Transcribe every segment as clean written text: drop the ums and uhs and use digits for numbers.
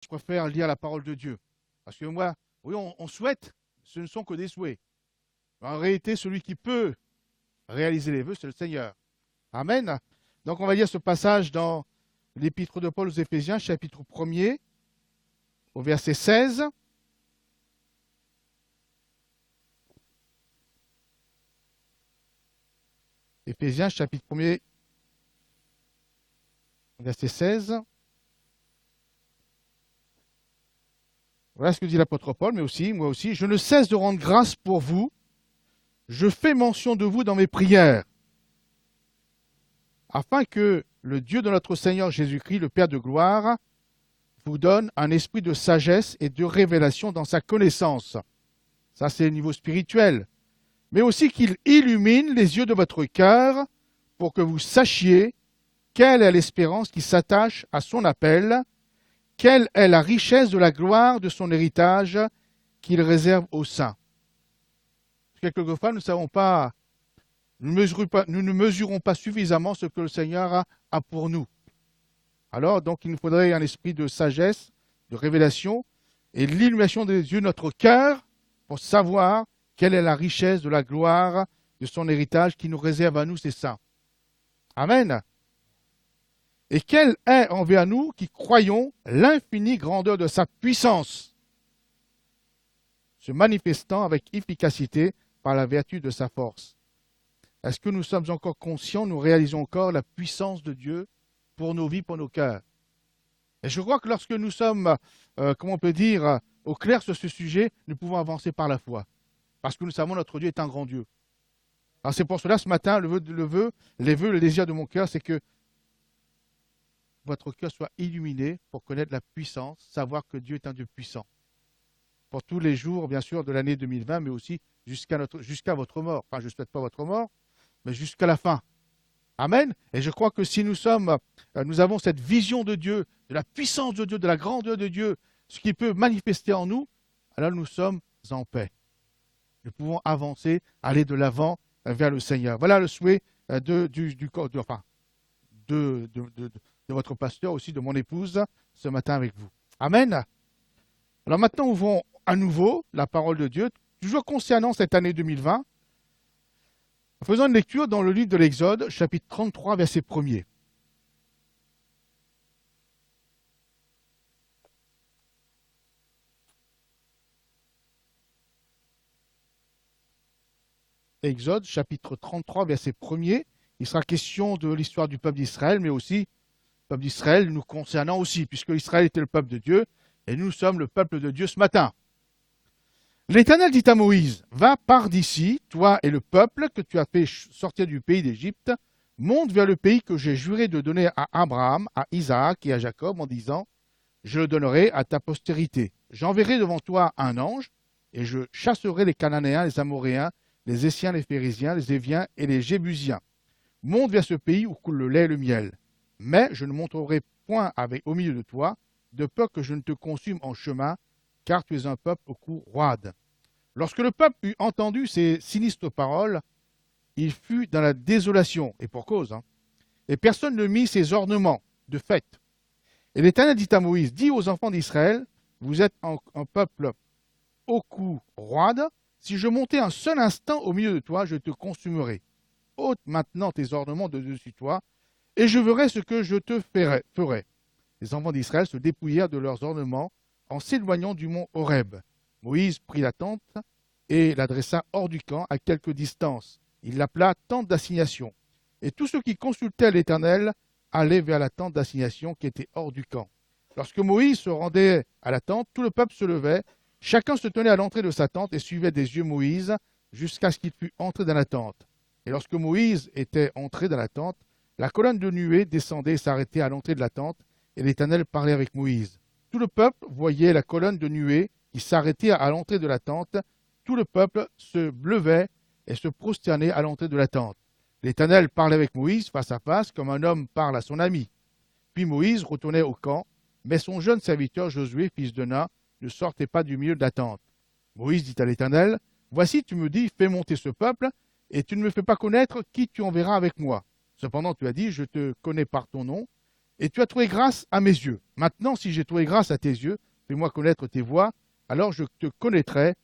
je préfère lire la parole de Dieu. Parce que moi, oui, on souhaite, ce ne sont que des souhaits. En réalité, celui qui peut réaliser les vœux, c'est le Seigneur. Amen. Donc, on va lire ce passage dans l'épître de Paul aux Éphésiens, chapitre 1er, au verset 16. Éphésiens, chapitre 1er, verset 16. Voilà ce que dit l'apôtre Paul, mais aussi, moi aussi. Je ne cesse de rendre grâce pour vous. Je fais mention de vous dans mes prières, afin que le Dieu de notre Seigneur Jésus-Christ, le Père de gloire, vous donne un esprit de sagesse et de révélation dans sa connaissance. Ça, c'est le niveau spirituel. Mais aussi qu'il illumine les yeux de votre cœur pour que vous sachiez quelle est l'espérance qui s'attache à son appel, quelle est la richesse de la gloire de son héritage qu'il réserve aux saints. Quelquefois, nous ne savons pas, nous ne mesurons pas suffisamment ce que le Seigneur a pour nous. Alors, donc, il nous faudrait un esprit de sagesse, de révélation et l'illumination des yeux de notre cœur pour savoir quelle est la richesse de la gloire de son héritage qui nous réserve à nous, ces saints. Amen. Et quelle est envers nous qui croyons l'infinie grandeur de sa puissance, se manifestant avec efficacité par la vertu de sa force. Est-ce que nous sommes encore conscients, nous réalisons encore la puissance de Dieu pour nos vies, pour nos cœurs? Et je crois que lorsque nous sommes, comment on peut dire, au clair sur ce sujet, nous pouvons avancer par la foi. Parce que nous savons que notre Dieu est un grand Dieu. Alors c'est pour cela, ce matin, le désir de mon cœur, c'est que votre cœur soit illuminé pour connaître la puissance, savoir que Dieu est un Dieu puissant. Pour tous les jours, bien sûr, de l'année 2020, mais aussi jusqu'à votre mort. Enfin, je ne souhaite pas votre mort, mais jusqu'à la fin. Amen. Et je crois que si nous avons cette vision de Dieu, de la puissance de Dieu, de la grandeur de Dieu, ce qui peut manifester en nous, alors nous sommes en paix. Nous pouvons avancer, aller de l'avant vers le Seigneur. Voilà le souhait de votre pasteur, aussi de mon épouse, ce matin avec vous. Amen. Alors maintenant, ouvrons à nouveau la parole de Dieu, toujours concernant cette année 2020. Faisons une lecture dans le livre de l'Exode, chapitre 33, verset 1er. Exode, chapitre 33, verset 1er. Il sera question de l'histoire du peuple d'Israël, mais aussi le peuple d'Israël nous concernant aussi, puisque Israël était le peuple de Dieu, et nous sommes le peuple de Dieu ce matin. L'Éternel dit à Moïse, va par d'ici, toi et le peuple que tu as fait sortir du pays d'Égypte, monte vers le pays que j'ai juré de donner à Abraham, à Isaac et à Jacob en disant, je le donnerai à ta postérité. J'enverrai devant toi un ange, et je chasserai les Cananéens, les Amoréens, les Essiens, les Phérésiens, les Éviens et les Jébusiens. Monte vers ce pays où coule le lait et le miel. Mais je ne monterai point au milieu de toi, de peur que je ne te consume en chemin, car tu es un peuple au cou roide. Lorsque le peuple eut entendu ces sinistres paroles, il fut dans la désolation, et pour cause, et personne ne mit ses ornements de fête. Et l'Éternel dit à Moïse, dis aux enfants d'Israël, vous êtes un peuple au cou roide, si je montais un seul instant au milieu de toi, je te consumerai. Ôte maintenant tes ornements de dessus toi, et je verrai ce que je te ferai. Les enfants d'Israël se dépouillèrent de leurs ornements en s'éloignant du mont Horeb. Moïse prit la tente et la dressa hors du camp à quelque distance. Il l'appela tente d'assignation. Et tous ceux qui consultaient l'Éternel allaient vers la tente d'assignation qui était hors du camp. Lorsque Moïse se rendait à la tente, tout le peuple se levait. Chacun se tenait à l'entrée de sa tente et suivait des yeux Moïse jusqu'à ce qu'il fût entré dans la tente. Et lorsque Moïse était entré dans la tente, la colonne de nuée descendait et s'arrêtait à l'entrée de la tente, et l'Éternel parlait avec Moïse. Tout le peuple voyait la colonne de nuée qui s'arrêtait à l'entrée de la tente. Tout le peuple se levait et se prosternait à l'entrée de la tente. L'Éternel parlait avec Moïse face à face, comme un homme parle à son ami. Puis Moïse retournait au camp, mais son jeune serviteur Josué, fils de Nun, ne sortait pas du milieu de la tente. Moïse dit à l'Éternel, « Voici, tu me dis, fais monter ce peuple, et tu ne me fais pas connaître qui tu enverras avec moi. Cependant, tu as dit, je te connais par ton nom, et tu as trouvé grâce à mes yeux. Maintenant, si j'ai trouvé grâce à tes yeux, fais-moi connaître tes voies, alors je te connaîtrai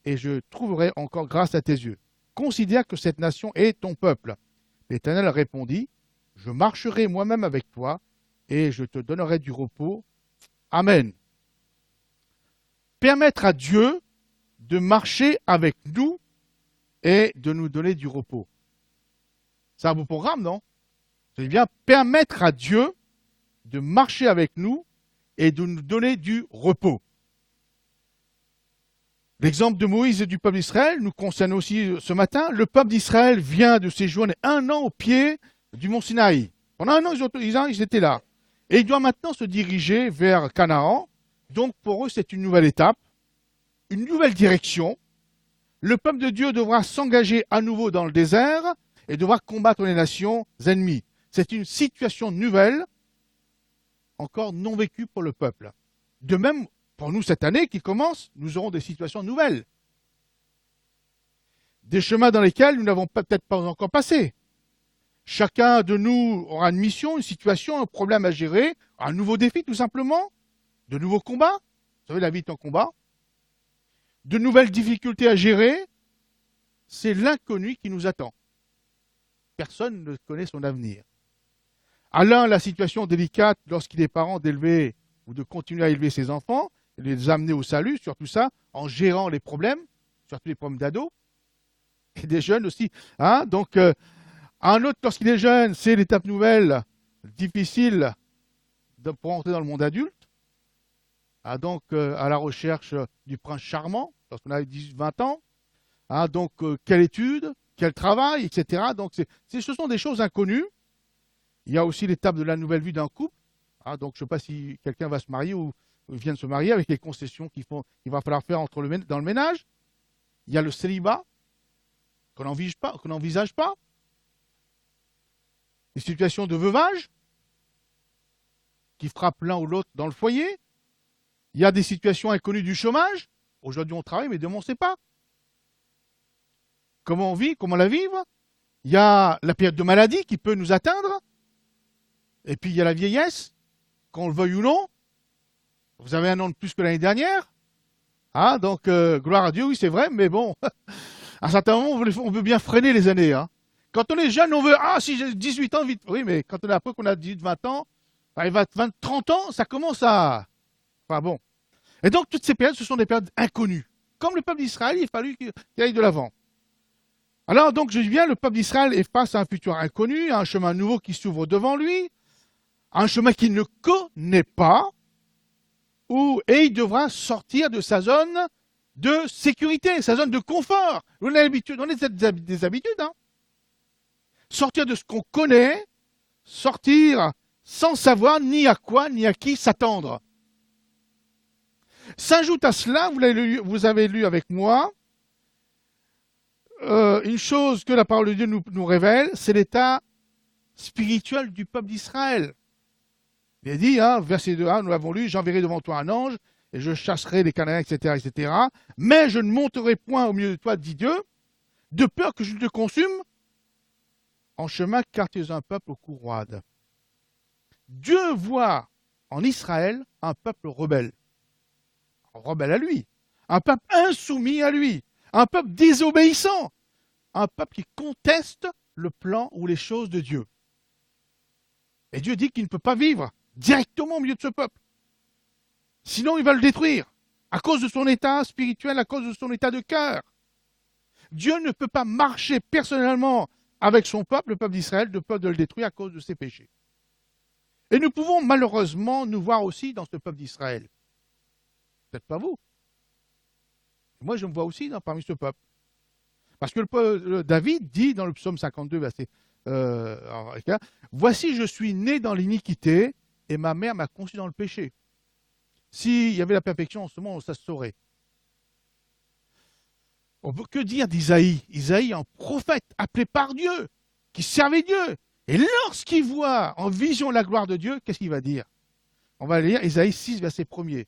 et je trouverai encore grâce à tes yeux. Considère que cette nation est ton peuple. L'Éternel répondit, je marcherai moi-même avec toi et je te donnerai du repos. Amen. Permettre à Dieu de marcher avec nous et de nous donner du repos. C'est un beau programme, non? C'est bien permettre à Dieu de marcher avec nous et de nous donner du repos. L'exemple de Moïse et du peuple d'Israël nous concerne aussi ce matin. Le peuple d'Israël vient de séjourner 1 an au pied du mont Sinaï. Pendant 1 an, ils étaient là. Et ils doivent maintenant se diriger vers Canaan. Donc pour eux, c'est une nouvelle étape, une nouvelle direction. Le peuple de Dieu devra s'engager à nouveau dans le désert et devra combattre les nations ennemies. C'est une situation nouvelle, encore non vécue pour le peuple. De même, pour nous, cette année qui commence, nous aurons des situations nouvelles. Des chemins dans lesquels nous n'avons peut-être pas encore passé. Chacun de nous aura une mission, une situation, un problème à gérer, un nouveau défi tout simplement, de nouveaux combats. Vous savez, la vie est en combat. De nouvelles difficultés à gérer. C'est l'inconnu qui nous attend. Personne ne connaît son avenir. À l'un, la situation délicate lorsqu'il est parent d'élever ou de continuer à élever ses enfants, et de les amener au salut, surtout ça, en gérant les problèmes, surtout les problèmes d'ados, et des jeunes aussi. Donc, un autre, lorsqu'il est jeune, c'est l'étape nouvelle, difficile pour entrer dans le monde adulte. Donc, à la recherche du prince charmant, lorsqu'on a 18-20 ans. Donc, quelle étude, quel travail, etc. Donc, ce sont des choses inconnues. Il y a aussi l'étape de la nouvelle vie d'un couple. Donc, je ne sais pas si quelqu'un va se marier ou vient de se marier avec les concessions qu'il va falloir faire dans le ménage. Il y a le célibat qu'on n'envisage pas. Les situations de veuvage qui frappent l'un ou l'autre dans le foyer. Il y a des situations inconnues du chômage. Aujourd'hui, on travaille, mais demain, on ne sait pas. Comment on vit, comment la vivre. Il y a la période de maladie qui peut nous atteindre. Et puis, il y a la vieillesse, qu'on le veuille ou non. Vous avez 1 an de plus que l'année dernière. Donc, gloire à Dieu, oui, c'est vrai, mais bon, à un certain moment, on veut bien freiner les années. Quand on est jeune, on veut, si j'ai 18 ans, vite. Oui, mais quand on a après qu'on a 18, 20 ans, 30 ans, ça commence à... Enfin bon. Et donc, toutes ces périodes, ce sont des périodes inconnues. Comme le peuple d'Israël, il a fallu qu'il aille de l'avant. Alors, donc, je dis bien, le peuple d'Israël est face à un futur inconnu, à un chemin nouveau qui s'ouvre devant lui, à un chemin qu'il ne connaît pas, et il devra sortir de sa zone de sécurité, sa zone de confort. On a des habitudes. Sortir de ce qu'on connaît, sortir sans savoir ni à quoi ni à qui s'attendre. S'ajoute à cela, vous avez lu avec moi, une chose que la parole de Dieu nous révèle, c'est l'état spirituel du peuple d'Israël. Il est dit, verset 2, nous l'avons lu, j'enverrai devant toi un ange, et je chasserai les Cananéens, etc., etc. Mais je ne monterai point au milieu de toi, dit Dieu, de peur que je te consume en chemin, car tu es un peuple au cou roide. Dieu voit en Israël un peuple rebelle à lui, un peuple insoumis à lui, un peuple désobéissant, un peuple qui conteste le plan ou les choses de Dieu. Et Dieu dit qu'il ne peut pas vivre directement au milieu de ce peuple. Sinon, il va le détruire, à cause de son état spirituel, à cause de son état de cœur. Dieu ne peut pas marcher personnellement avec son peuple, le peuple d'Israël, de peur de le détruire à cause de ses péchés. Et nous pouvons malheureusement nous voir aussi dans ce peuple d'Israël. Peut-être pas vous. Moi, je me vois aussi parmi ce peuple. Parce que David dit dans le psaume 52, verset voici, je suis né dans l'iniquité et ma mère m'a conçu dans le péché. S'il y avait la perfection en ce moment, ça se saurait. Que dire d'Isaïe? Isaïe, un prophète appelé par Dieu, qui servait Dieu. Et lorsqu'il voit en vision la gloire de Dieu, qu'est-ce qu'il va dire? On va lire Isaïe 6, verset 1er.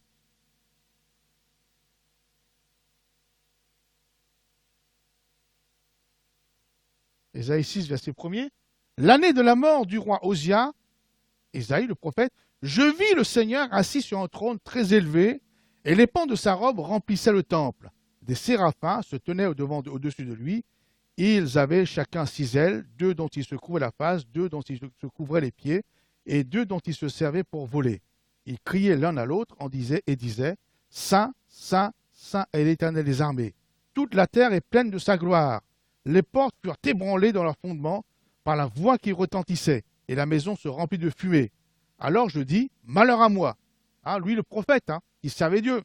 Isaïe 6, verset 1er. L'année de la mort du roi Osia, Ésaïe, le prophète, « Je vis le Seigneur assis sur un trône très élevé, et les pans de sa robe remplissaient le temple. Des séraphins se tenaient au-dessus de lui. Ils avaient chacun 6 ailes, 2 dont ils se couvraient la face, 2 dont ils se couvraient les pieds, et 2 dont ils se servaient pour voler. Ils criaient l'un à l'autre et disaient, « Saint, Saint, Saint est l'Éternel des armées. Toute la terre est pleine de sa gloire. » Les portes furent ébranlées dans leur fondement par la voix qui retentissait, et la maison se remplit de fumée. Alors je dis, « Malheur à moi. » Lui, le prophète, il servait Dieu.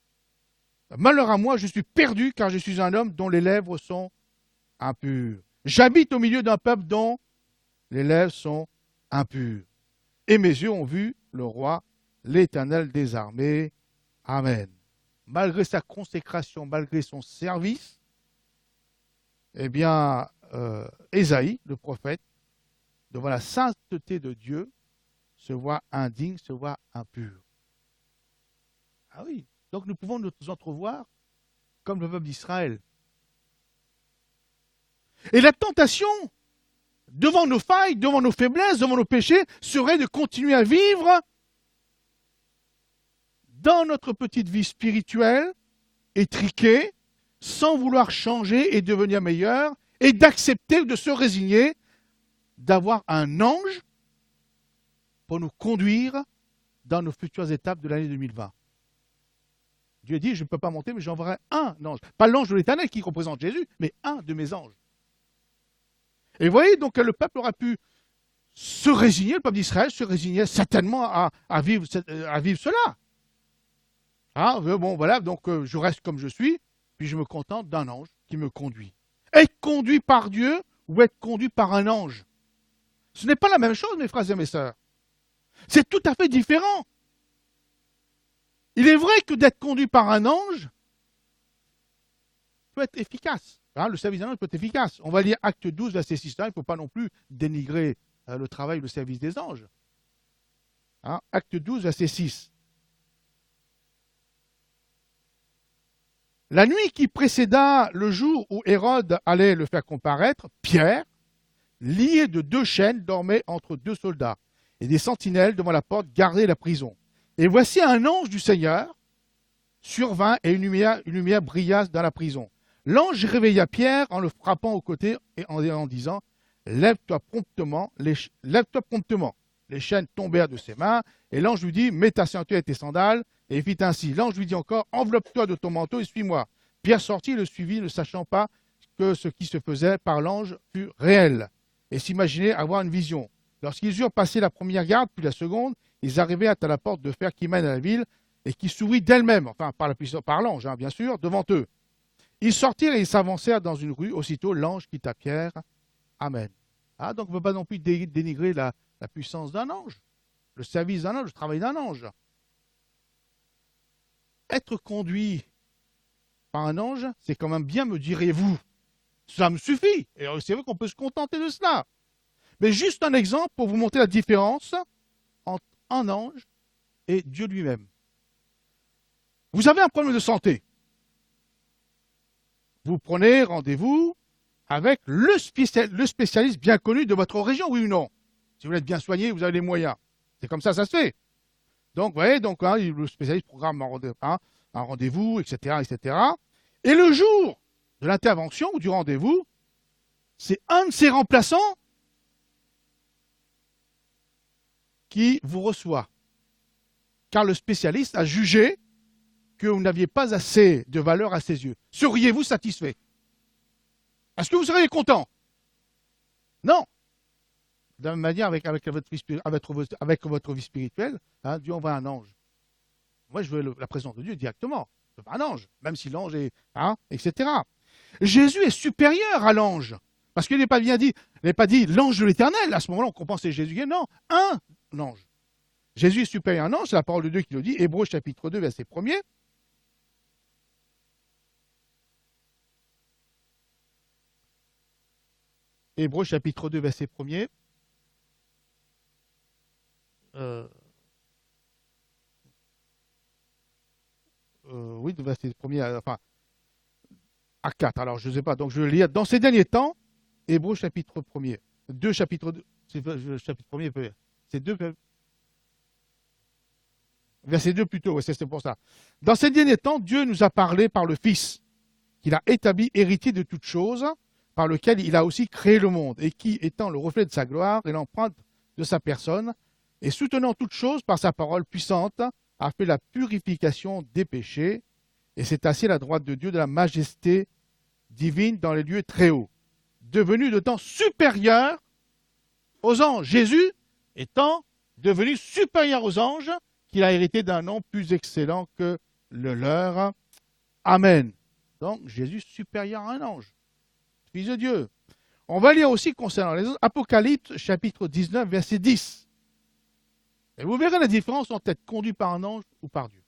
« Malheur à moi, je suis perdu, car je suis un homme dont les lèvres sont impures. J'habite au milieu d'un peuple dont les lèvres sont impures. Et mes yeux ont vu le roi, l'Éternel des armées. Amen. » Malgré sa consécration, malgré son service, eh bien, Ésaïe, le prophète, devant la sainteté de Dieu, se voit indigne, se voit impur. Ah oui, donc nous pouvons nous entrevoir comme le peuple d'Israël. Et la tentation, devant nos failles, devant nos faiblesses, devant nos péchés, serait de continuer à vivre dans notre petite vie spirituelle, étriquée, sans vouloir changer et devenir meilleur, et d'accepter ou de se résigner d'avoir un ange pour nous conduire dans nos futures étapes de l'année 2020. Dieu dit, je ne peux pas monter, mais j'enverrai un ange. Pas l'ange de l'Éternel qui représente Jésus, mais un de mes anges. Et vous voyez, donc le peuple aura pu se résigner, le peuple d'Israël se résignait certainement à vivre cela. Bon, voilà, donc je reste comme je suis, puis je me contente d'un ange qui me conduit. Être conduit par Dieu ou être conduit par un ange, ce n'est pas la même chose, mes frères et mes sœurs. C'est tout à fait différent. Il est vrai que d'être conduit par un ange peut être efficace. Le service d'un ange peut être efficace. On va lire Acte 12, verset 6. Il ne faut pas non plus dénigrer le travail, le service des anges. Acte 12, verset 6. La nuit qui précéda le jour où Hérode allait le faire comparaître, Pierre, lié de 2 chaînes, dormait entre 2 soldats, et des sentinelles devant la porte gardaient la prison. Et voici un ange du Seigneur survint et une lumière brilla dans la prison. L'ange réveilla Pierre en le frappant au côté et en disant « Lève-toi promptement. » Lève-toi promptement. Les chaînes tombèrent de ses mains et l'ange lui dit « Mets ta ceinture et tes sandales. » Et il fit ainsi. L'ange lui dit encore « Enveloppe-toi de ton manteau et suis-moi. » Pierre sortit et le suivit, ne sachant pas que ce qui se faisait par l'ange fut réel, et s'imaginait avoir une vision. Lorsqu'ils eurent passé la première garde, puis la seconde, ils arrivèrent à la porte de fer qui mène à la ville et qui s'ouvrit d'elle-même, enfin par l'ange, bien sûr, devant eux. Ils sortirent et ils s'avancèrent dans une rue. Aussitôt, l'ange quitta Pierre. Amen. Donc on ne peut pas non plus dénigrer la puissance d'un ange, le service d'un ange, le travail d'un ange. Être conduit par un ange, c'est quand même bien, me diriez-vous. Ça me suffit. Et c'est vrai qu'on peut se contenter de cela. Mais juste un exemple pour vous montrer la différence entre un ange et Dieu lui-même. Vous avez un problème de santé. Vous prenez rendez-vous avec le spécialiste bien connu de votre région, oui ou non? Si vous êtes bien soigné, vous avez les moyens. C'est comme ça se fait. Donc, vous voyez, le spécialiste programme un rendez-vous, etc., etc. Et le jour de l'intervention ou du rendez-vous, c'est un de ses remplaçants qui vous reçoit. Car le spécialiste a jugé que vous n'aviez pas assez de valeur à ses yeux. Seriez-vous satisfait? Est-ce que vous seriez content? Non. De la même manière, avec votre vie spirituelle, Dieu envoie un ange. Moi, je veux la présence de Dieu directement. Je veux pas un ange, même si l'ange est, etc. Jésus est supérieur à l'ange. Parce qu'il n'est pas bien dit, il n'est pas dit l'ange de l'Éternel. À ce moment-là, on comprend que c'est Jésus. Non, un ange. Jésus est supérieur à un ange, c'est la parole de Dieu qui le dit. Hébreux chapitre 2, verset 1er. Hébreux chapitre 2, verset 1er. Oui, verset 1er, à 4. Alors, je ne sais pas. Donc, je vais lire. Dans ces derniers temps, Hébreux chapitre 1er. 2 chapitres 2. le chapitre 1er, c'est 2, verset 2 plutôt, ouais, c'est pour ça. Dans ces derniers temps, Dieu nous a parlé par le Fils, qu'il a établi héritier de toutes choses, par lequel il a aussi créé le monde, et qui, étant le reflet de sa gloire et l'empreinte de sa personne, et soutenant toutes choses par sa parole puissante, a fait la purification des péchés, et s'est assis à la droite de Dieu de la majesté divine dans les lieux très hauts, devenu de temps supérieur aux anges. Jésus étant devenu supérieur aux anges, qu'il a hérité d'un nom plus excellent que le leur. Amen. Donc, Jésus supérieur à un ange, fils de Dieu. On va lire aussi concernant les autres, Apocalypse chapitre 19, verset 10. Et vous verrez la différence entre être conduit par un ange ou par Dieu.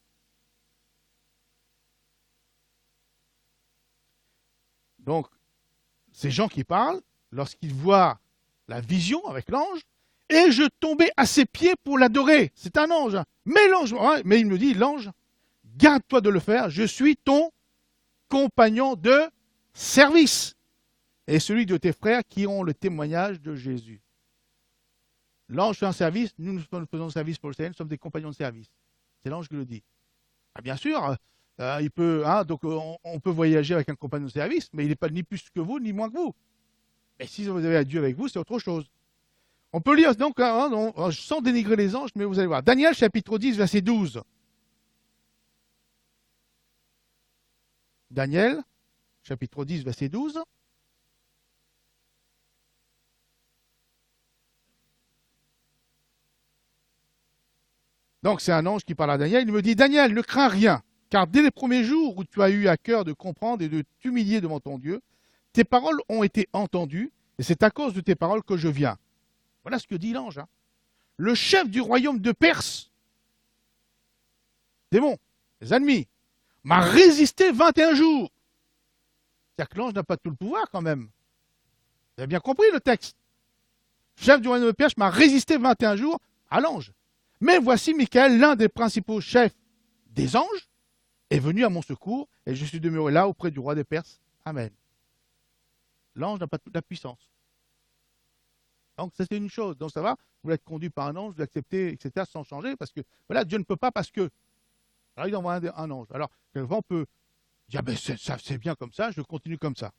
Donc, ces gens qui parlent, lorsqu'ils voient la vision avec l'ange, et je tombais à ses pieds pour l'adorer. C'est un ange. Mais l'ange, mais il me dit, l'ange, garde-toi de le faire, je suis ton compagnon de service et celui de tes frères qui ont le témoignage de Jésus. L'ange fait un service, nous faisons un service pour le Seigneur, nous sommes des compagnons de service. C'est l'ange qui le dit. Ah, bien sûr, il peut, donc on peut voyager avec un compagnon de service, mais il n'est pas ni plus que vous, ni moins que vous. Et si vous avez Dieu avec vous, c'est autre chose. On peut lire donc, sans dénigrer les anges, mais vous allez voir. Daniel chapitre 10, verset 12. Daniel chapitre 10, verset 12. Donc c'est un ange qui parle à Daniel. Il me dit, Daniel, ne crains rien, car dès les premiers jours où tu as eu à cœur de comprendre et de t'humilier devant ton Dieu, tes paroles ont été entendues, et c'est à cause de tes paroles que je viens. Voilà ce que dit l'ange. Le chef du royaume de Perse, démon, les ennemis, m'a résisté 21 jours. C'est-à-dire que l'ange n'a pas tout le pouvoir quand même. Vous avez bien compris le texte. Le chef du royaume de Perse m'a résisté 21 jours à l'ange. Mais voici Michael, l'un des principaux chefs des anges, est venu à mon secours et je suis demeuré là auprès du roi des Perses. Amen. L'ange n'a pas toute la puissance. Donc, ça, c'est une chose. Donc, ça va, vous voulez être conduit par un ange, vous l'acceptez, etc., sans changer, parce que, voilà, Dieu ne peut pas, parce que, alors, il envoie un ange. Alors, quelquefois, on peut dire, ben, c'est bien comme ça, je continue comme ça.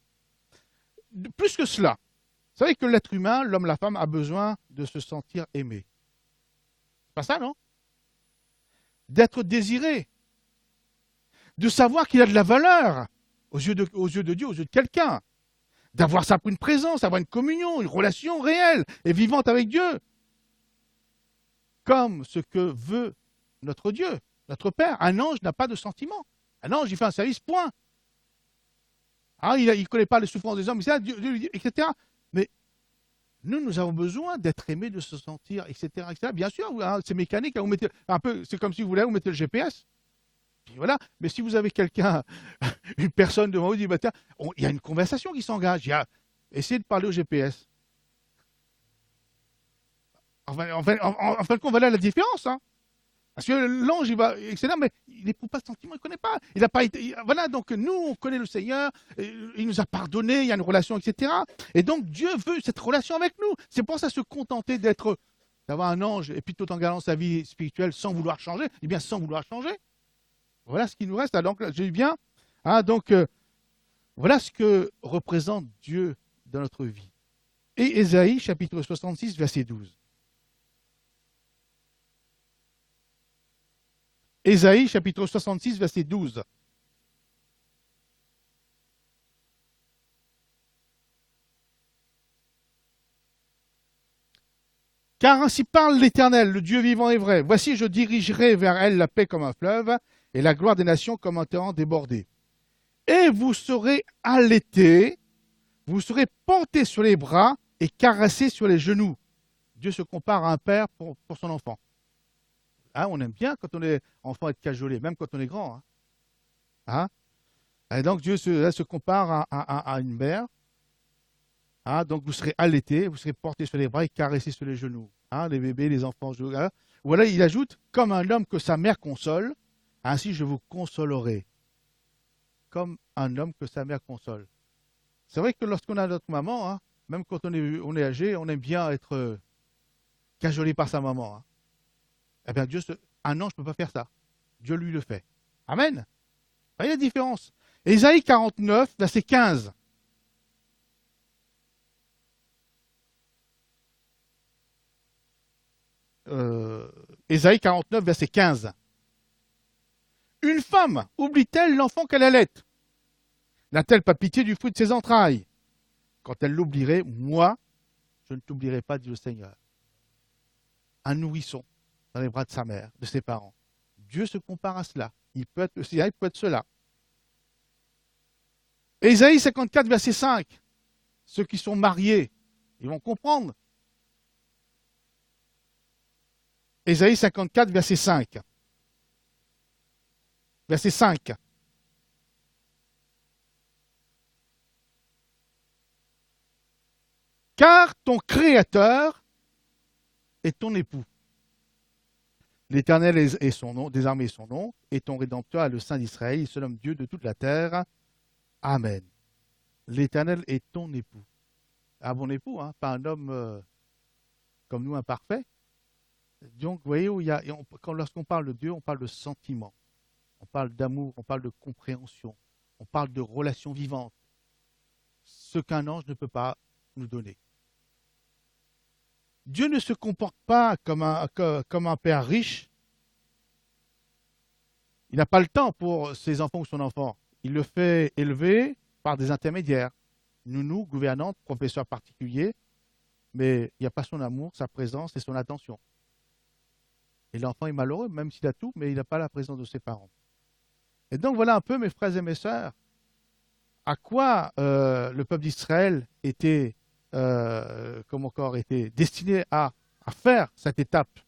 Plus que cela, vous savez que l'être humain, l'homme, la femme, a besoin de se sentir aimé. C'est pas ça, non? D'être désiré. De savoir qu'il a de la valeur aux yeux de Dieu, aux yeux de quelqu'un. D'avoir une présence, avoir une communion, une relation réelle et vivante avec Dieu. Comme ce que veut notre Dieu, notre Père. Un ange n'a pas de sentiment. Un ange, il fait un service, point. Il ne connaît pas les souffrances des hommes, etc. Mais nous avons besoin d'être aimés, de se sentir, etc. etc. Bien sûr, c'est mécanique. Vous mettez c'est comme si vous mettez le GPS. Puis voilà. Mais si vous avez quelqu'un, une personne devant vous, dit, bah, tiens, il y a une conversation qui s'engage. Essayez de parler au GPS. En fin de compte, voilà la différence. Parce que l'ange, il va, etc., mais il n'éprouve pas de sentiment, il ne connaît pas. Il n'a pas été. Voilà, donc nous, on connaît le Seigneur, il nous a pardonné, il y a une relation, etc. Et donc Dieu veut cette relation avec nous. C'est pour ça se contenter d'avoir un ange et puis tout en gardant sa vie spirituelle sans vouloir changer. Eh bien, sans vouloir changer. Voilà ce qui nous reste. Donc, j'ai dit bien. Donc, voilà ce que représente Dieu dans notre vie. Et Ésaïe, chapitre 66, verset 12. Ésaïe, chapitre 66, verset 12. Car ainsi parle l'Éternel, le Dieu vivant et vrai. Voici, je dirigerai vers elle la paix comme un fleuve, et la gloire des nations comme un torrent débordé. Et vous serez allaités, vous serez portés sur les bras et caressés sur les genoux. Dieu se compare à un père pour son enfant. On aime bien quand on est enfant être cajolé, même quand on est grand. Et donc Dieu se compare à une mère. Donc vous serez allaités, vous serez portés sur les bras et caressés sur les genoux. Les bébés, les enfants. Voilà, il ajoute, comme un homme que sa mère console, ainsi je vous consolerai. Comme un homme que sa mère console. C'est vrai que lorsqu'on a notre maman, même quand on est âgé, on aime bien être cajolé par sa maman. Hein. Eh bien, un ange ne peut pas faire ça. Dieu lui le fait. Amen. Voyez la différence. Ésaïe 49, verset 15. Ésaïe 49, verset 15. Une femme oublie-t-elle l'enfant qu'elle allait? N'a-t-elle pas pitié du fruit de ses entrailles? Quand elle l'oublierait, moi, je ne t'oublierai pas, dit le Seigneur. Un nourrisson dans les bras de sa mère, de ses parents. Dieu se compare à cela. Il peut être cela. Ésaïe 54, verset 5. Ceux qui sont mariés, ils vont comprendre. Ésaïe 54, verset 5. Verset 5. Car ton Créateur est ton époux. L'Éternel est son nom, des armées est son nom, et ton Rédempteur est le Saint d'Israël, il se nomme Dieu de toute la terre. Amen. L'Éternel est ton époux. Un bon époux, hein, pas un homme comme nous imparfait. Donc, vous voyez, lorsqu'on parle de Dieu, on parle de sentiment, on parle d'amour, on parle de compréhension, on parle de relations vivantes. Ce qu'un ange ne peut pas nous donner. Dieu ne se comporte pas comme un père riche. Il n'a pas le temps pour ses enfants ou son enfant. Il le fait élever par des intermédiaires. Nounou, gouvernante, professeur particulier, mais il n'y a pas son amour, sa présence et son attention. Et l'enfant est malheureux, même s'il a tout, mais il n'a pas la présence de ses parents. Et donc voilà un peu, mes frères et mes sœurs, à quoi le peuple d'Israël était destiné à faire cette étape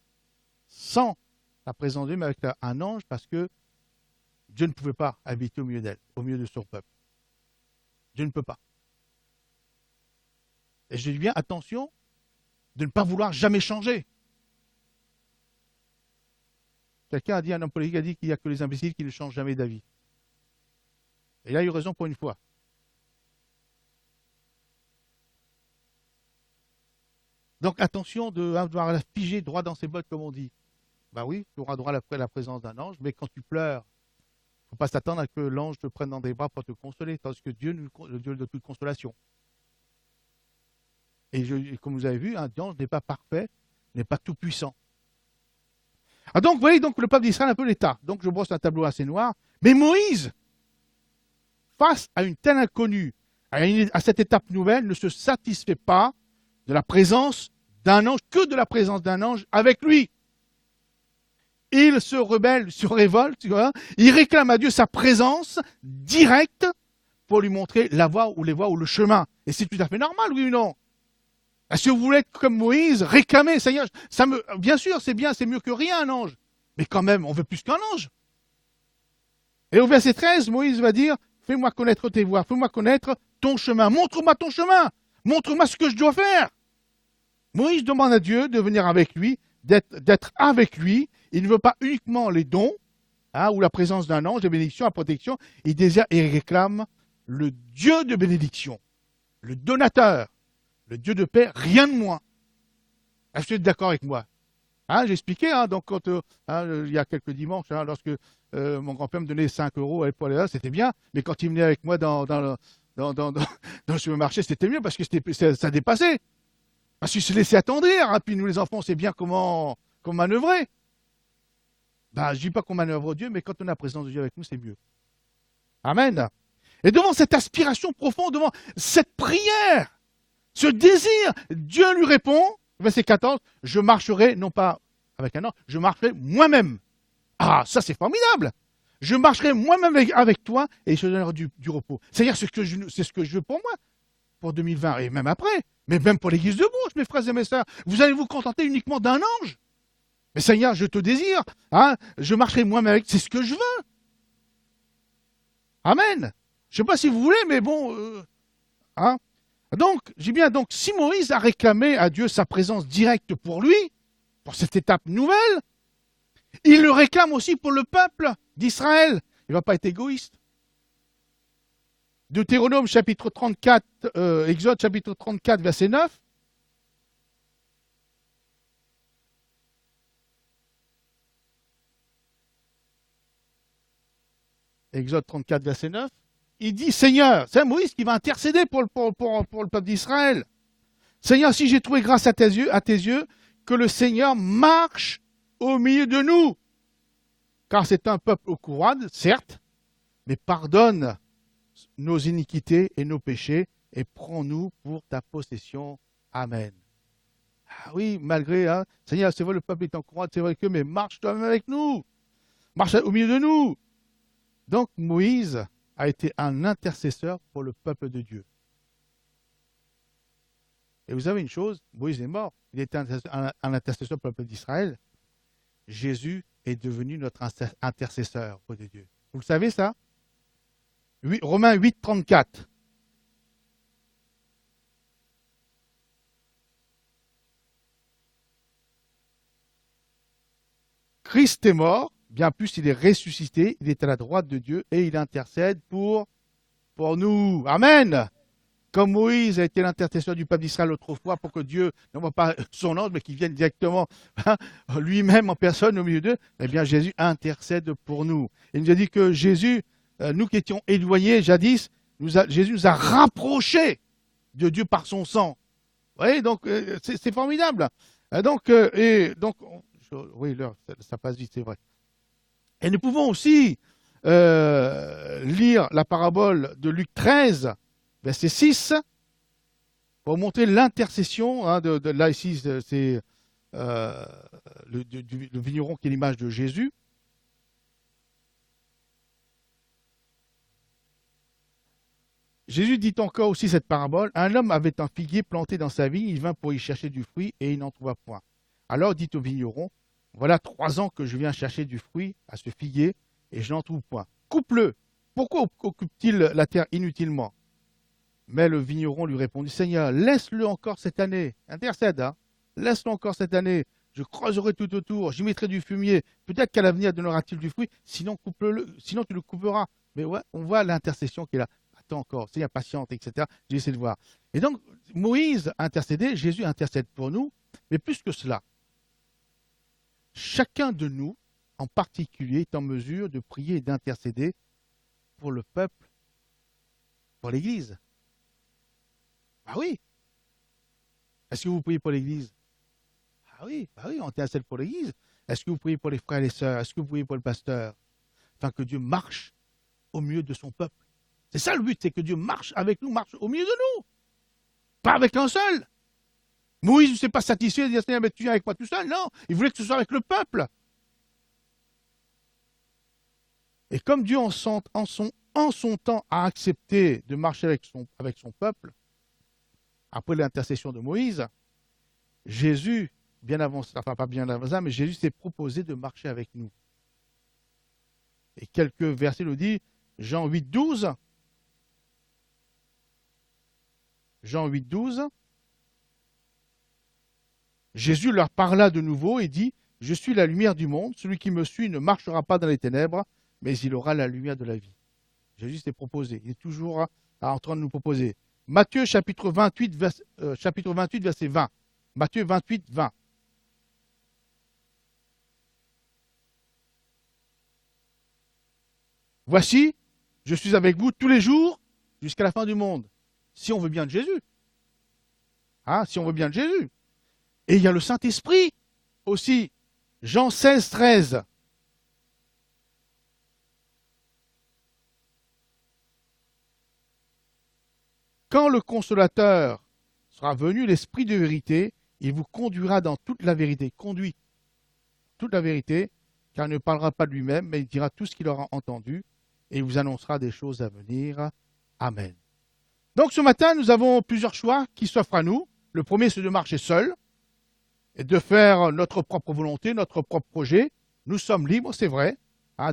sans la présence de Dieu, mais avec un ange, parce que Dieu ne pouvait pas habiter au milieu d'elle, au milieu de son peuple. Dieu ne peut pas. Et je dis bien, attention, de ne pas vouloir jamais changer. Quelqu'un a dit, un homme politique a dit qu'il n'y a que les imbéciles qui ne changent jamais d'avis. Et il a eu raison pour une fois. Donc attention de devoir la figer droit dans ses bottes, comme on dit. Ben oui, tu auras droit après la présence d'un ange, mais quand tu pleures, il ne faut pas s'attendre à que l'ange te prenne dans des bras pour te consoler, tandis que Dieu est le Dieu de toute consolation. Et comme vous avez vu, un ange n'est pas parfait, n'est pas tout puissant. Ah donc, vous voyez, donc, le peuple d'Israël est un peu l'état. Donc je brosse un tableau assez noir. Mais Moïse, face à une telle inconnue, à cette étape nouvelle, ne se satisfait pas de la présence d'un ange, que de la présence d'un ange avec lui. Il se rebelle, se révolte, tu vois, il réclame à Dieu sa présence directe pour lui montrer la voie ou les voies ou le chemin. Et c'est tout à fait normal, oui ou non? Si vous voulez être comme Moïse, réclamer, Seigneur, bien sûr, c'est bien, c'est mieux que rien, un ange. Mais quand même, on veut plus qu'un ange. Et au verset 13, Moïse va dire, fais-moi connaître tes voies, fais-moi connaître ton chemin, montre-moi ton chemin, montre-moi ce que je dois faire. Moïse demande à Dieu de venir avec lui, d'être avec lui. Il ne veut pas uniquement les dons, ou la présence d'un ange, de bénédiction, la protection. Il désire et réclame le Dieu de bénédiction, le donateur, le Dieu de paix, rien de moins. Est-ce que vous êtes d'accord avec moi? J'ai expliqué, donc quand, il y a quelques dimanches, lorsque mon grand-père me donnait 5 € pour aller là, c'était bien, mais quand il venait avec moi dans le supermarché, c'était mieux parce que ça dépassait. Parce qu'il se laissait attendrir, puis nous les enfants, on sait bien comment manœuvrer. Je ne dis pas qu'on manœuvre Dieu, mais quand on a la présence de Dieu avec nous, c'est mieux. Amen. Et devant cette aspiration profonde, devant cette prière, ce désir, Dieu lui répond, verset 14, je marcherai, non pas avec un ange, je marcherai moi-même. Ah, ça c'est formidable. Je marcherai moi-même avec toi et je te donnerai du repos. C'est-à-dire, c'est ce que je veux pour moi, pour 2020 et même après, mais même pour l'église de Bourges, mes frères et mes sœurs. Vous allez vous contenter uniquement d'un ange. Mais Seigneur, je te désire, je marcherai moi-même avec, c'est ce que je veux. Amen. Je ne sais pas si vous voulez, mais bon, Donc, j'ai bien, donc, si Moïse a réclamé à Dieu sa présence directe pour lui, pour cette étape nouvelle, il le réclame aussi pour le peuple d'Israël. Il ne va pas être égoïste. Deutéronome chapitre 34, Exode chapitre 34, verset 9. Exode 34, verset 9, il dit, Seigneur, c'est Moïse qui va intercéder pour le peuple d'Israël. Seigneur, si j'ai trouvé grâce à tes yeux, que le Seigneur marche au milieu de nous. Car c'est un peuple au courroie, certes, mais pardonne nos iniquités et nos péchés et prends-nous pour ta possession. Amen. Ah oui, malgré, hein, Seigneur, c'est vrai, le peuple est en courroie, c'est vrai que, mais marche toi-même avec nous. Marche au milieu de nous. Donc Moïse a été un intercesseur pour le peuple de Dieu. Et vous savez une chose, Moïse est mort, il était un intercesseur pour le peuple d'Israël. Jésus est devenu notre intercesseur auprès de Dieu. Vous le savez ça? Romains 8, 34. Christ est mort, bien plus il est ressuscité, il est à la droite de Dieu et il intercède pour nous. Amen. Comme Moïse a été l'intercesseur du peuple d'Israël autrefois pour que Dieu n'envoie pas son ange, mais qu'il vienne directement lui-même en personne au milieu d'eux, eh bien Jésus intercède pour nous. Il nous a dit que Jésus, nous qui étions éloignés jadis, Jésus nous a rapprochés de Dieu par son sang. Vous voyez, donc c'est formidable. Oui, l'heure, ça passe vite, c'est vrai. Et nous pouvons aussi lire la parabole de Luc 13, verset 6, pour montrer l'intercession. Là, ici, c'est le vigneron qui est l'image de Jésus. Jésus dit encore aussi cette parabole. Un homme avait un figuier planté dans sa vigne, il vint pour y chercher du fruit et il n'en trouva point. Alors dit au vigneron, voilà 3 ans que je viens chercher du fruit à ce figuier et je n'en trouve point. Coupe-le. Pourquoi occupe-t-il la terre inutilement? Mais le vigneron lui répondit, Seigneur, laisse-le encore cette année. Intercède, hein. Laisse-le encore cette année. Je creuserai tout autour, j'y mettrai du fumier. Peut-être qu'à l'avenir donnera-t-il du fruit, sinon sinon tu le couperas. Mais ouais, on voit l'intercession qu'il a. Attends encore, Seigneur, patiente, etc. J'ai essayé de voir. Et donc, Moïse a intercédé, Jésus intercède pour nous, mais plus que cela. Chacun de nous, en particulier, est en mesure de prier et d'intercéder pour le peuple, pour l'Église. Ah oui. Est-ce que vous priez pour l'Église? Ah oui, on intercède pour l'Église. Est-ce que vous priez pour les frères et les sœurs? Est-ce que vous priez pour le pasteur? Afin que Dieu marche au milieu de son peuple. C'est ça le but, c'est que Dieu marche avec nous, marche au milieu de nous. Pas avec un seul. Moïse ne s'est pas satisfait de dire, Seigneur, mais tu viens avec moi tout seul. Non, il voulait que ce soit avec le peuple. Et comme Dieu en son temps a accepté de marcher avec son peuple, après l'intercession de Moïse, Jésus, bien avant ça, enfin pas bien avant ça, mais Jésus s'est proposé de marcher avec nous. Et quelques versets le disent, Jean 8, 12. Jean 8, 12. Jésus leur parla de nouveau et dit, je suis la lumière du monde, celui qui me suit ne marchera pas dans les ténèbres, mais il aura la lumière de la vie. Jésus s'est proposé, il est toujours en train de nous proposer. Matthieu chapitre 28, verset 20. Matthieu 28, 20. Voici, je suis avec vous tous les jours jusqu'à la fin du monde. Si on veut bien de Jésus. Si on veut bien de Jésus. Et il y a le Saint-Esprit aussi. Jean 16, 13. Quand le Consolateur sera venu, l'Esprit de vérité, il vous conduira dans toute la vérité. Conduit toute la vérité, car il ne parlera pas de lui-même, mais il dira tout ce qu'il aura entendu et il vous annoncera des choses à venir. Amen. Donc ce matin, nous avons plusieurs choix qui s'offrent à nous. Le premier, c'est de marcher seul et de faire notre propre volonté, notre propre projet. Nous sommes libres, c'est vrai.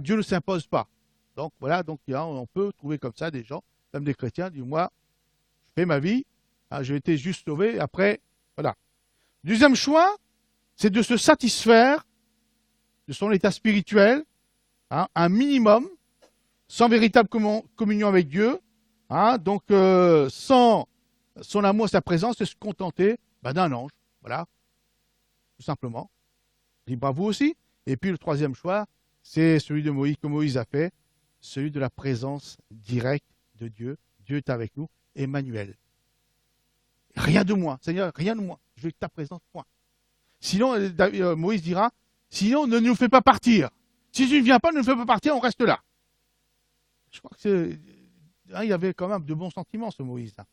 Dieu ne s'impose pas. Donc voilà, on peut trouver comme ça des gens, même des chrétiens, du moins, je fais ma vie, j'ai été juste sauvé, après, voilà. Deuxième choix, c'est de se satisfaire de son état spirituel, un minimum, sans véritable communion avec Dieu, sans son amour, sa présence, et se contenter d'un ange, voilà, tout simplement. Libre à vous aussi. Et puis le troisième choix, c'est celui de Moïse, que Moïse a fait, celui de la présence directe de Dieu. Dieu est avec nous, Emmanuel. Rien de moins, Seigneur, rien de moins. Je veux que ta présence, point. Sinon, Moïse dira, sinon, ne nous fais pas partir. Si tu ne viens pas, ne nous fais pas partir, on reste là. Je crois que il y avait quand même de bons sentiments, ce Moïse-là.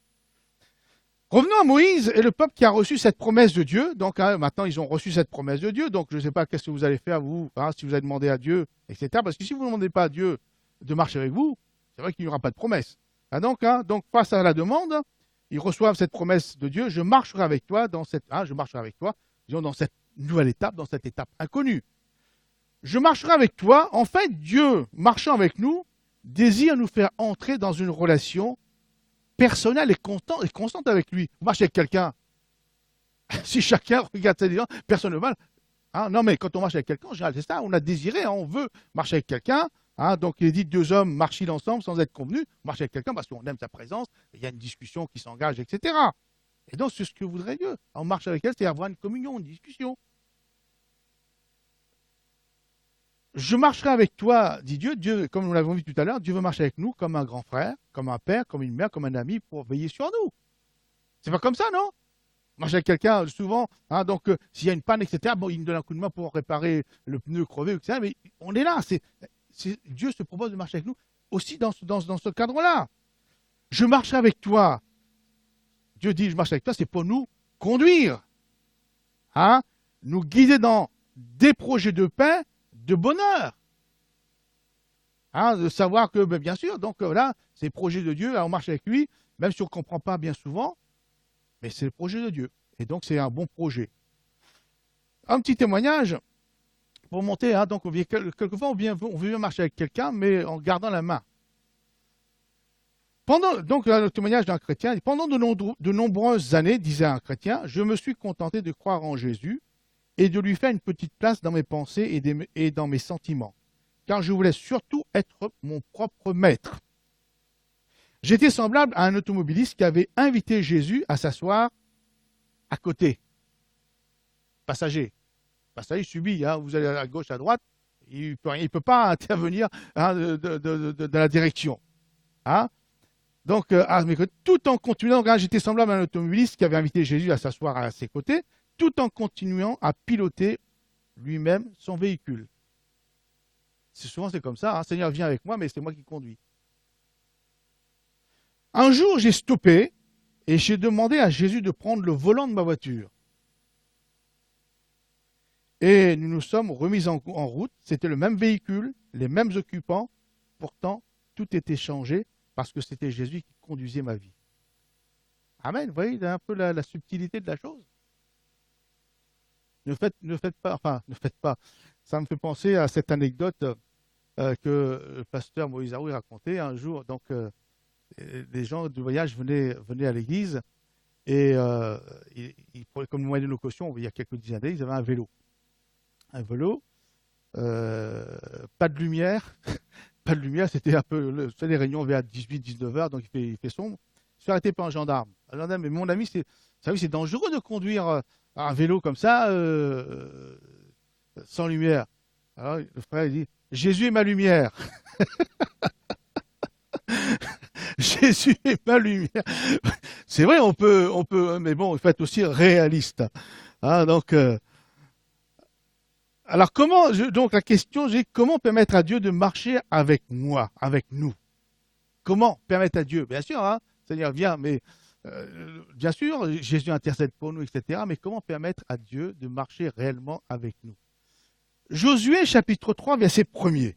Revenons à Moïse et le peuple qui a reçu cette promesse de Dieu. Donc maintenant, ils ont reçu cette promesse de Dieu. Donc je ne sais pas qu'est-ce que vous allez faire, vous, si vous avez demandé à Dieu, etc. Parce que si vous ne demandez pas à Dieu de marcher avec vous, c'est vrai qu'il n'y aura pas de promesse. Donc face à la demande, ils reçoivent cette promesse de Dieu. Je marcherai avec toi dans cette, disons, dans cette nouvelle étape, dans cette étape inconnue. Je marcherai avec toi. En fait, Dieu, marchant avec nous, désire nous faire entrer dans une relation personnelle et constante avec lui. Vous marchez avec quelqu'un. Si chacun regarde ses gens, personne ne va. Non, mais quand on marche avec quelqu'un, en général, c'est ça, on a désiré, on veut marcher avec quelqu'un. Donc, il est dit 2 hommes marchent ensemble sans être convenus. On marche avec quelqu'un parce qu'on aime sa présence, il y a une discussion qui s'engage, etc. Et donc, c'est ce que voudrait Dieu. On marche avec elle, c'est avoir une communion, une discussion. Je marcherai avec toi, dit Dieu. Dieu, comme nous l'avons vu tout à l'heure, Dieu veut marcher avec nous comme un grand frère, comme un père, comme une mère, comme un ami pour veiller sur nous. C'est pas comme ça, non? Marcher avec quelqu'un, souvent, donc s'il y a une panne, etc., il nous donne un coup de main pour réparer le pneu crevé, etc. Mais on est là. Dieu se propose de marcher avec nous aussi dans ce cadre-là. Je marcherai avec toi. Dieu dit, je marche avec toi, c'est pour nous conduire. Nous guider dans des projets de paix, de bonheur. De savoir que, bien sûr, donc là, c'est le projet de Dieu, on marche avec lui, même si on ne comprend pas bien souvent, mais c'est le projet de Dieu. Et donc, c'est un bon projet. Un petit témoignage pour monter. Donc, quelquefois, on veut marcher avec quelqu'un, mais en gardant la main. Donc, le témoignage d'un chrétien, pendant de nombreuses années, disait un chrétien, je me suis contenté de croire en Jésus et de lui faire une petite place dans mes pensées et dans mes sentiments, car je voulais surtout être mon propre maître. J'étais semblable à un automobiliste qui avait invité Jésus à s'asseoir à côté. Passager subit, vous allez à gauche, à droite, il ne peut pas intervenir de la direction. Donc, tout en continuant, j'étais semblable à un automobiliste qui avait invité Jésus à s'asseoir à ses côtés, tout en continuant à piloter lui-même son véhicule. Souvent, c'est comme ça. Seigneur, viens avec moi, mais c'est moi qui conduis. Un jour, j'ai stoppé et j'ai demandé à Jésus de prendre le volant de ma voiture. Et nous nous sommes remis en route. C'était le même véhicule, les mêmes occupants. Pourtant, tout était changé parce que c'était Jésus qui conduisait ma vie. Amen. Vous voyez, il y a un peu la subtilité de la chose. Ne faites pas. Ça me fait penser à cette anecdote que le pasteur Moïse Aoui racontait un jour. Donc, des gens du voyage venaient à l'église et comme moyen de location, il y a quelques dizaines d'années, ils avaient un vélo. Pas de lumière. Pas de lumière, c'était un peu les réunions vers 18-19 heures, donc il fait sombre. Je suis arrêté par un gendarme. Mais mon ami, c'est dangereux de conduire un vélo comme ça, sans lumière. Alors le frère il dit, Jésus est ma lumière. Jésus est ma lumière. C'est vrai, on peut, mais bon, il faut être aussi réaliste. Alors donc la question, comment permettre à Dieu de marcher avec moi, avec nous? Comment permettre à Dieu? Bien sûr, Seigneur, viens, mais bien sûr, Jésus intercède pour nous, etc. Mais comment permettre à Dieu de marcher réellement avec nous? Josué, chapitre 3, verset 1er.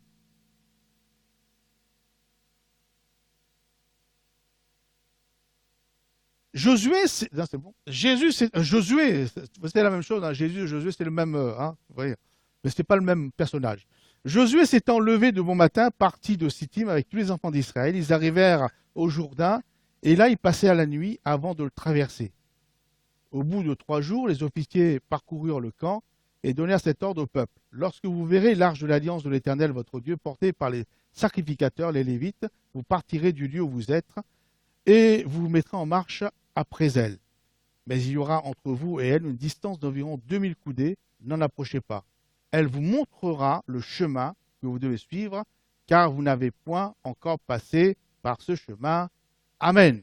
Josué, c'est bon. Josué, c'est la même chose. Jésus et Josué, c'est le même, vous voyez. Mais ce n'est pas le même personnage. Josué s'étant levé de bon matin, partit de Sittim avec tous les enfants d'Israël. Ils arrivèrent au Jourdain, et là ils passèrent la nuit avant de le traverser. Au bout de 3 jours, les officiers parcoururent le camp et donnèrent cet ordre au peuple. Lorsque vous verrez l'arche de l'alliance de l'Éternel, votre Dieu, portée par les sacrificateurs, les Lévites, vous partirez du lieu où vous êtes et vous vous mettrez en marche après elle. Mais il y aura entre vous et elle une distance d'environ 2000 coudées, n'en approchez pas. Elle vous montrera le chemin que vous devez suivre car vous n'avez point encore passé par ce chemin. Amen.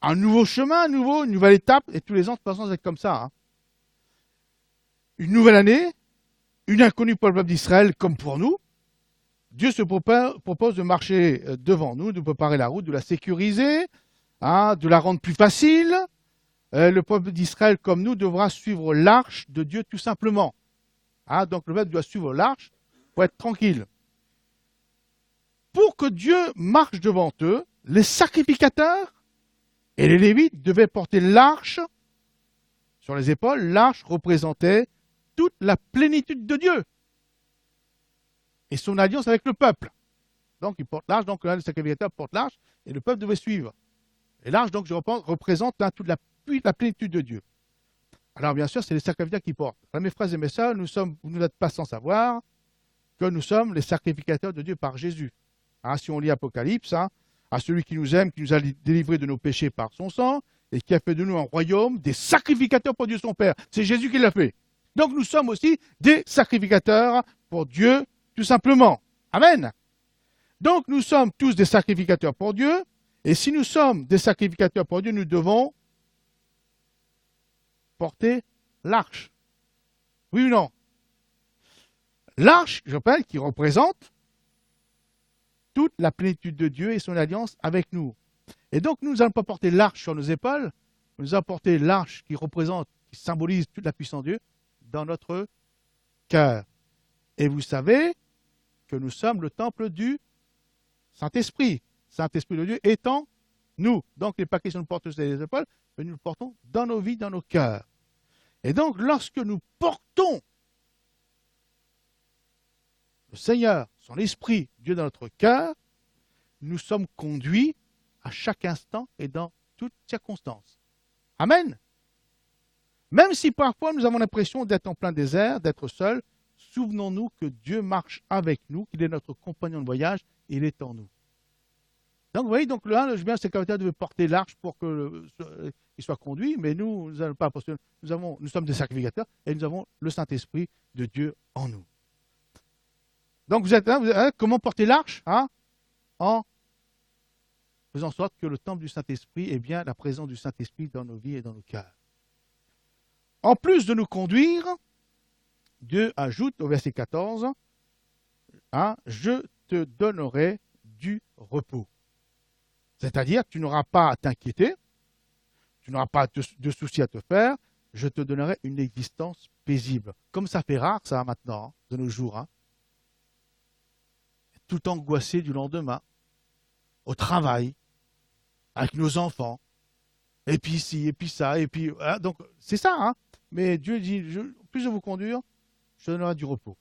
Un nouveau chemin, une nouvelle étape, et tous les ans, de toute façon, c'est comme ça. Une nouvelle année, une inconnue pour le peuple d'Israël comme pour nous. Dieu se propose de marcher devant nous, de préparer la route, de la sécuriser, de la rendre plus facile. Le peuple d'Israël, comme nous, devra suivre l'arche de Dieu tout simplement. Donc le peuple doit suivre l'arche pour être tranquille. Pour que Dieu marche devant eux, les sacrificateurs et les Lévites devaient porter l'arche sur les épaules. L'arche représentait toute la plénitude de Dieu et son alliance avec le peuple. Donc, il porte l'arche, donc les sacrificateurs portent l'arche et le peuple devait suivre. Et l'arche, donc, je représente toute la plénitude de Dieu. Alors, bien sûr, c'est les sacrificateurs qui portent. Alors, mes frères et mes sœurs, vous n'êtes pas sans savoir que nous sommes les sacrificateurs de Dieu par Jésus. Si on lit Apocalypse, à celui qui nous aime, qui nous a délivrés de nos péchés par son sang, et qui a fait de nous un royaume, des sacrificateurs pour Dieu son Père. C'est Jésus qui l'a fait. Donc nous sommes aussi des sacrificateurs pour Dieu, tout simplement. Amen. Donc nous sommes tous des sacrificateurs pour Dieu, et si nous sommes des sacrificateurs pour Dieu, nous devons porter l'arche. Oui ou non? L'arche, je rappelle, qui représente toute la plénitude de Dieu et son alliance avec nous. Et donc, nous n'allons pas porter l'arche sur nos épaules, nous allons porter l'arche qui représente, qui symbolise toute la puissance de Dieu dans notre cœur. Et vous savez que nous sommes le temple du Saint-Esprit. Saint-Esprit de Dieu étant nous. Donc, il n'est pas question de porter sur les épaules, mais nous le portons dans nos vies, dans nos cœurs. Et donc, lorsque nous portons le Seigneur, son Esprit, Dieu dans notre cœur, nous sommes conduits à chaque instant et dans toutes circonstances. Amen. Même si parfois nous avons l'impression d'être en plein désert, d'être seuls, souvenons-nous que Dieu marche avec nous, qu'il est notre compagnon de voyage, et il est en nous. Donc vous voyez, donc le sacrificateur devait porter l'arche pour qu'il soit conduit, mais nous n'allons pas, parce que nous sommes des sacrificateurs et nous avons le Saint-Esprit de Dieu en nous. Donc vous êtes comment porter l'arche en faisant en sorte que le temple du Saint-Esprit est bien la présence du Saint-Esprit dans nos vies et dans nos cœurs. En plus de nous conduire, Dieu ajoute au verset 14, je te donnerai du repos. C'est-à-dire, tu n'auras pas à t'inquiéter, tu n'auras pas de soucis à te faire, je te donnerai une existence paisible. Comme ça fait rare, ça, maintenant, de nos jours. Tout angoissé du lendemain, au travail, avec nos enfants, et puis ci, et puis ça, et puis... donc, c'est ça, Mais Dieu dit, plus je vous conduire, je te donnerai du repos.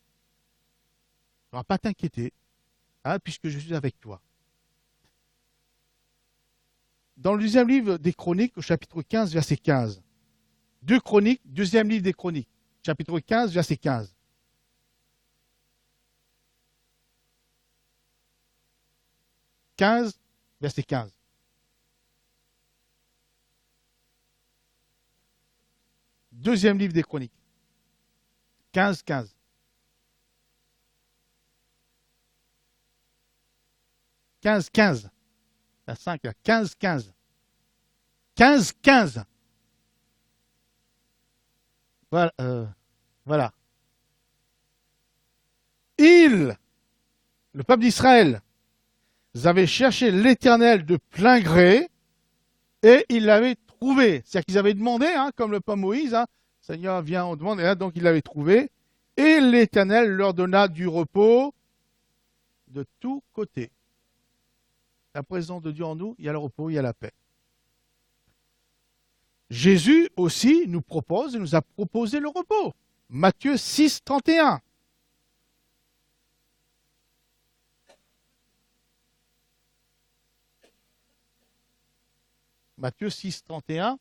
Tu n'auras pas à t'inquiéter, puisque je suis avec toi. Dans le deuxième livre des Chroniques, au chapitre 15, verset 15. 2 Chroniques, deuxième livre des Chroniques, chapitre 15, verset 15. Verset 15. Deuxième livre des Chroniques. 15. 15. La 5, là. 15. 15. Voilà. Voilà. Le peuple d'Israël, avaient cherché l'Éternel de plein gré et ils l'avaient trouvé. C'est-à-dire qu'ils avaient demandé, comme le peuple Moïse, Seigneur, viens, on demande, et donc ils l'avaient trouvé. Et l'Éternel leur donna du repos de tous côtés. La présence de Dieu en nous, il y a le repos, il y a la paix. Jésus aussi nous a proposé le repos. Matthieu 6, 31. Matthieu 6, 31.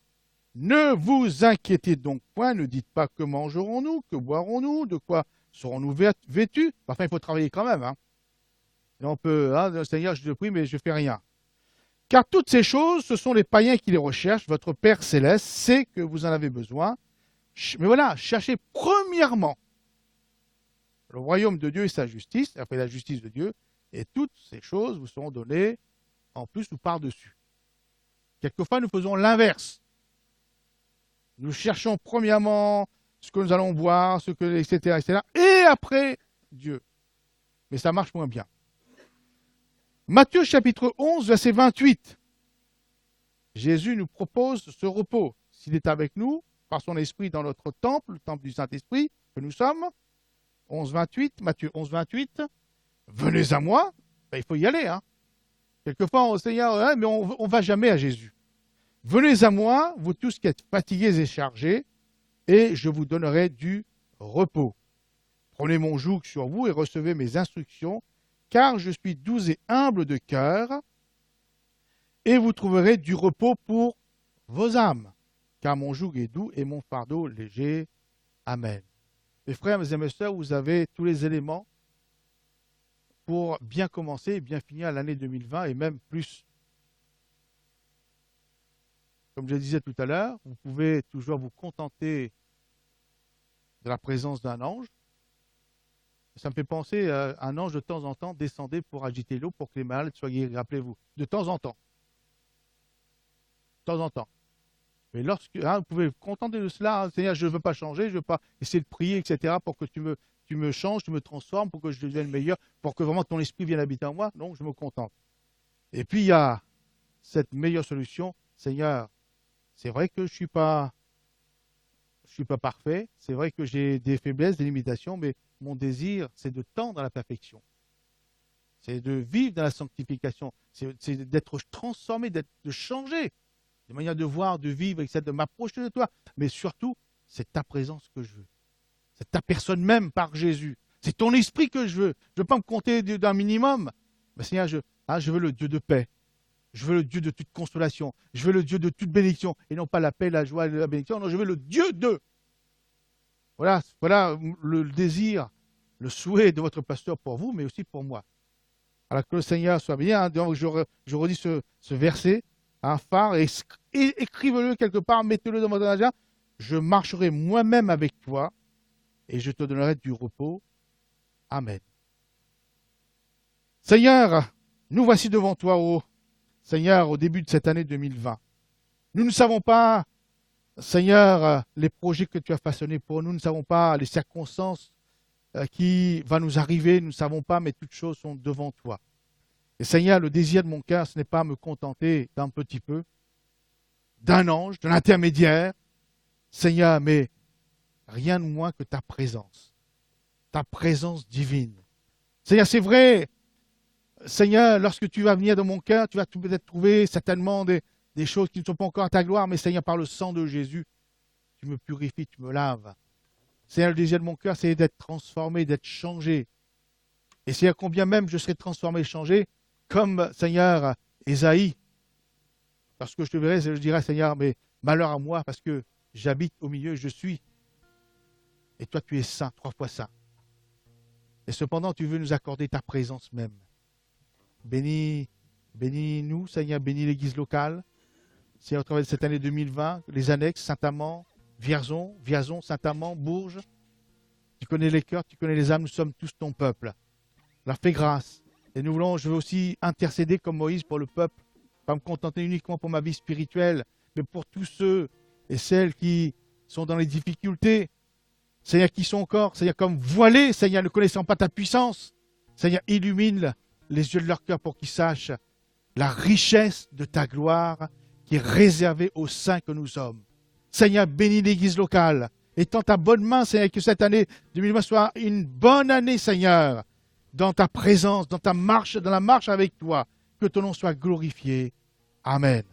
Ne vous inquiétez donc point, ne dites pas que mangerons-nous, que boirons-nous, de quoi serons-nous vêtus. Enfin, il faut travailler quand même. Et on peut, Seigneur, je te prie, mais je ne fais rien. Car toutes ces choses, ce sont les païens qui les recherchent. Votre Père céleste sait que vous en avez besoin. Mais voilà, cherchez premièrement le royaume de Dieu et sa justice, après la justice de Dieu, Et toutes ces choses vous seront données en plus ou par-dessus. Quelquefois, nous faisons l'inverse. Nous cherchons premièrement ce que nous allons boire, etc., etc., et après, Dieu. Mais ça marche moins bien. Matthieu chapitre 11, verset 28. Jésus nous propose ce repos. S'il est avec nous, par son esprit dans notre temple, le temple du Saint-Esprit que nous sommes, 11, 28, Matthieu 11, 28, venez à moi, ben, il faut y aller. Hein. Quelquefois, on se dit, mais on ne va jamais à Jésus. Venez à moi, vous tous qui êtes fatigués et chargés, et je vous donnerai du repos. Prenez mon joug sur vous et recevez mes instructions, car je suis doux et humble de cœur, et vous trouverez du repos pour vos âmes, car mon joug est doux et mon fardeau léger. Amen. Mes frères, mes et mes sœurs, vous avez tous les éléments pour bien commencer et bien finir l'année 2020 et même plus. Comme je le disais tout à l'heure, vous pouvez toujours vous contenter de la présence d'un ange. Ça me fait penser à un ange de temps en temps descendait pour agiter l'eau pour que les malades soient guéris. Rappelez-vous, de temps en temps. De temps en temps. Mais lorsque vous pouvez vous contenter de cela, Seigneur, je ne veux pas changer, je ne veux pas essayer de prier, etc., pour que tu me changes, tu me transformes, pour que je devienne meilleur, pour que vraiment ton esprit vienne habiter en moi. Non, je me contente. Et puis il y a cette meilleure solution, Seigneur, c'est vrai que je suis pas parfait, c'est vrai que j'ai des faiblesses, des limitations, mais mon désir, c'est de tendre à la perfection. C'est de vivre dans la sanctification, c'est d'être transformé, de changer de manière de voir, de vivre, etc., de m'approcher de toi. Mais surtout, c'est ta présence que je veux. C'est ta personne même par Jésus. C'est ton esprit que je veux. Je ne veux pas me compter d'un minimum. Mais Seigneur, je veux le Dieu de paix. Je veux le Dieu de toute consolation. Je veux le Dieu de toute bénédiction. Et non pas la paix, la joie et la bénédiction. Non, je veux le Dieu de. Voilà le désir, le souhait de votre pasteur pour vous, mais aussi pour moi. Alors que le Seigneur soit bien. Hein, donc je redis ce verset. Un phare, et écrivez-le quelque part, mettez-le dans votre agenda. Je marcherai moi-même avec toi et je te donnerai du repos. Amen. Seigneur, nous voici devant toi, Seigneur, au début de cette année 2020. Nous ne savons pas, Seigneur, les projets que tu as façonnés pour nous. Nous ne savons pas les circonstances qui vont nous arriver. Nous ne savons pas, mais toutes choses sont devant toi. Et Seigneur, le désir de mon cœur, ce n'est pas me contenter d'un petit peu, d'un ange, d'un intermédiaire, Seigneur, mais rien de moins que ta présence divine. Seigneur, c'est vrai, Seigneur, lorsque tu vas venir dans mon cœur, tu vas peut-être trouver certainement des choses qui ne sont pas encore à ta gloire, mais Seigneur, par le sang de Jésus, tu me purifies, tu me laves. Seigneur, le désir de mon cœur, c'est d'être transformé, d'être changé. Et Seigneur, combien même je serai transformé et changé, comme, Seigneur, Ésaïe, lorsque je te verrai, je dirai, Seigneur, mais malheur à moi, parce que j'habite au milieu, je suis. Et toi, tu es saint, 3 fois saint. Et cependant, tu veux nous accorder ta présence même. Bénis-nous, Seigneur, bénis l'Église locale. Seigneur, au travers de cette année 2020, les annexes, Saint-Amand, Vierzon, Saint-Amand, Bourges. Tu connais les cœurs, tu connais les âmes, nous sommes tous ton peuple. Alors fais grâce. Et je veux aussi intercéder comme Moïse pour le peuple, pas me contenter uniquement pour ma vie spirituelle, mais pour tous ceux et celles qui sont dans les difficultés, Seigneur, qui sont encore, Seigneur, comme voilés, Seigneur, ne connaissant pas ta puissance. Seigneur, illumine les yeux de leur cœur pour qu'ils sachent la richesse de ta gloire qui est réservée aux saints que nous sommes. Seigneur, bénis l'Église locale. Et tends ta bonne main, Seigneur, que cette année 2020 soit une bonne année, Seigneur, dans ta présence, dans la marche avec toi, que ton nom soit glorifié. Amen.